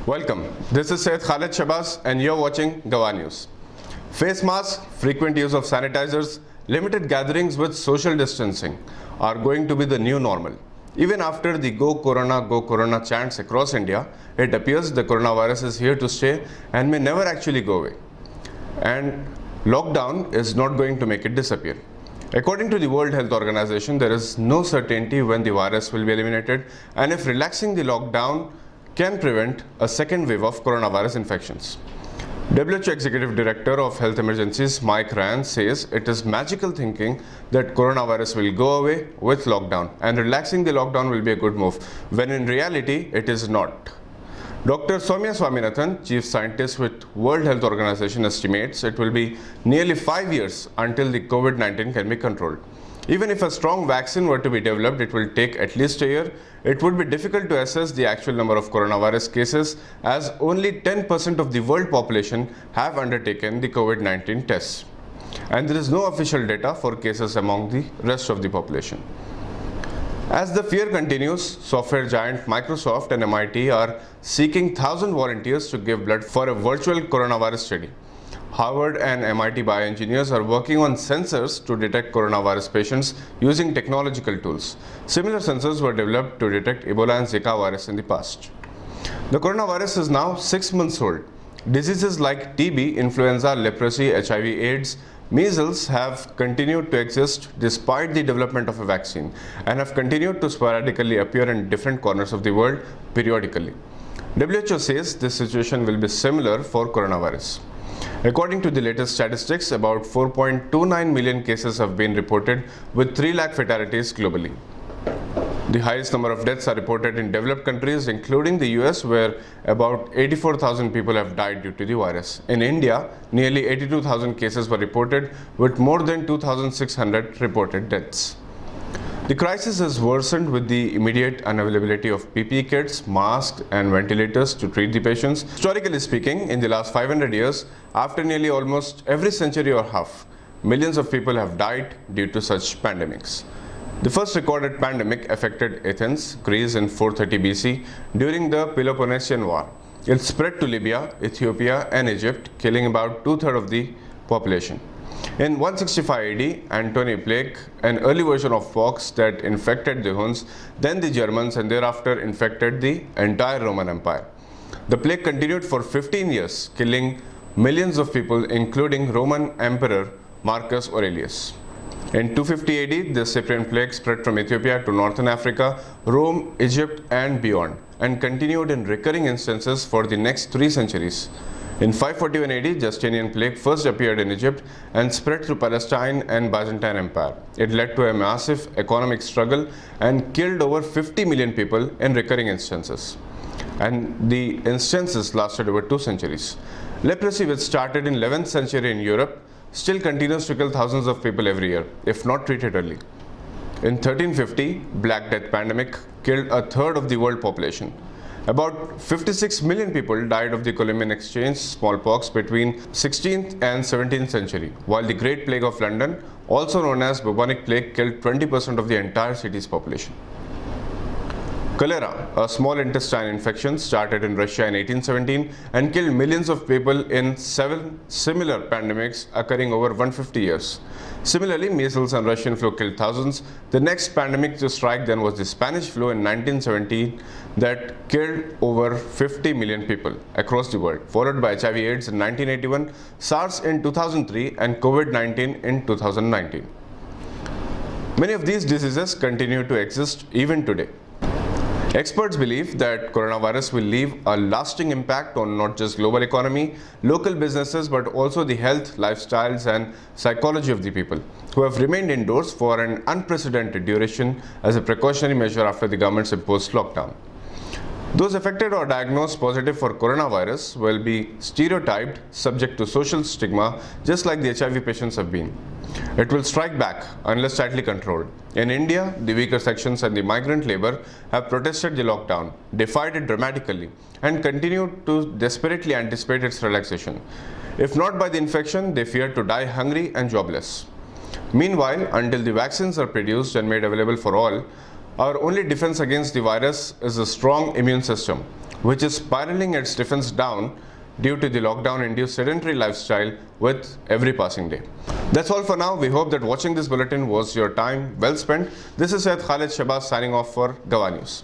Welcome. This is Syed Khalid Shabazz and you're watching Gawa News. Face masks, frequent use of sanitizers, limited gatherings with social distancing are going to be the new normal. Even after the Go Corona chants across India, it appears the coronavirus is here to stay and may never actually go away. And lockdown is not going to make it disappear. According to the World Health Organization, there is no certainty when the virus will be eliminated, and if relaxing the lockdown can prevent a second wave of coronavirus infections. WHO Executive Director of Health Emergencies Mike Ryan says it is magical thinking that coronavirus will go away with lockdown and relaxing the lockdown will be a good move, when in reality it is not. Dr. Soumya Swaminathan, Chief Scientist with World Health Organization, estimates it will be nearly 5 years until the COVID-19 can be controlled. Even if a strong vaccine were to be developed, it will take at least a year. It would be difficult to assess the actual number of coronavirus cases, as only 10% of the world population have undertaken the COVID-19 tests. And there is no official data for cases among the rest of the population. As the fear continues, software giant Microsoft and MIT are seeking 1,000 volunteers to give blood for a virtual coronavirus study. Harvard and MIT bioengineers are working on sensors to detect coronavirus patients using technological tools. Similar sensors were developed to detect Ebola and Zika virus in the past. The coronavirus is now 6 months old. Diseases like TB, influenza, leprosy, HIV/AIDS, measles have continued to exist despite the development of a vaccine and have continued to sporadically appear in different corners of the world periodically. WHO says this situation will be similar for coronavirus. According to the latest statistics, about 4.29 million cases have been reported with 3 lakh fatalities globally. The highest number of deaths are reported in developed countries, including the US, where about 84,000 people have died due to the virus. In India, nearly 82,000 cases were reported, with more than 2,600 reported deaths. The crisis has worsened with the immediate unavailability of PPE kits, masks, and ventilators to treat the patients. Historically speaking, in the last 500 years, after nearly almost every century or half, millions of people have died due to such pandemics. The first recorded pandemic affected Athens, Greece in 430 BC during the Peloponnesian War. It spread to Libya, Ethiopia, and Egypt, killing about 2/3 of the population. In 165 AD, Antony Plague, an early version of pox that infected the Huns, then the Germans, and thereafter infected the entire Roman Empire. The plague continued for 15 years, killing millions of people, including Roman Emperor Marcus Aurelius. In 250 AD, the Cyprian plague spread from Ethiopia to northern Africa, Rome, Egypt, and beyond, and continued in recurring instances for the next 3 centuries. In 541 AD, Justinian plague first appeared in Egypt and spread through Palestine and Byzantine Empire. It led to a massive economic struggle and killed over 50 million people in recurring instances. And the instances lasted over 2 centuries. Leprosy, which started in 11th century in Europe, still continues to kill thousands of people every year, if not treated early. In 1350, Black Death pandemic killed 1/3 of the world population. About 56 million people died of the Columbian Exchange smallpox between 16th and 17th century, while the Great Plague of London, also known as bubonic plague, killed 20% of the entire city's population. Cholera, a small intestine infection, started in Russia in 1817 and killed millions of people in 7 similar pandemics occurring over 150 years. Similarly, measles and Russian flu killed thousands. The next pandemic to strike then was the Spanish flu in 1917 that killed over 50 million people across the world, followed by HIV/AIDS in 1981, SARS in 2003, and COVID-19 in 2019. Many of these diseases continue to exist even today. Experts believe that coronavirus will leave a lasting impact on not just global economy, local businesses, but also the health, lifestyles, and psychology of the people who have remained indoors for an unprecedented duration as a precautionary measure after the government's imposed lockdown. Those affected or diagnosed positive for coronavirus will be stereotyped, subject to social stigma, just like the HIV patients have been. It will strike back unless tightly controlled. In India, the weaker sections and the migrant labor have protested the lockdown, defied it dramatically, and continued to desperately anticipate its relaxation. If not by the infection, they fear to die hungry and jobless. Meanwhile, until the vaccines are produced and made available for all, Our only defense against the virus is a strong immune system, which is spiraling its defense down due to the lockdown-induced sedentary lifestyle with every passing day. That's all for now. We hope that watching this bulletin was your time well spent. This is Syed Khalid Shahbaz signing off for Gawa News.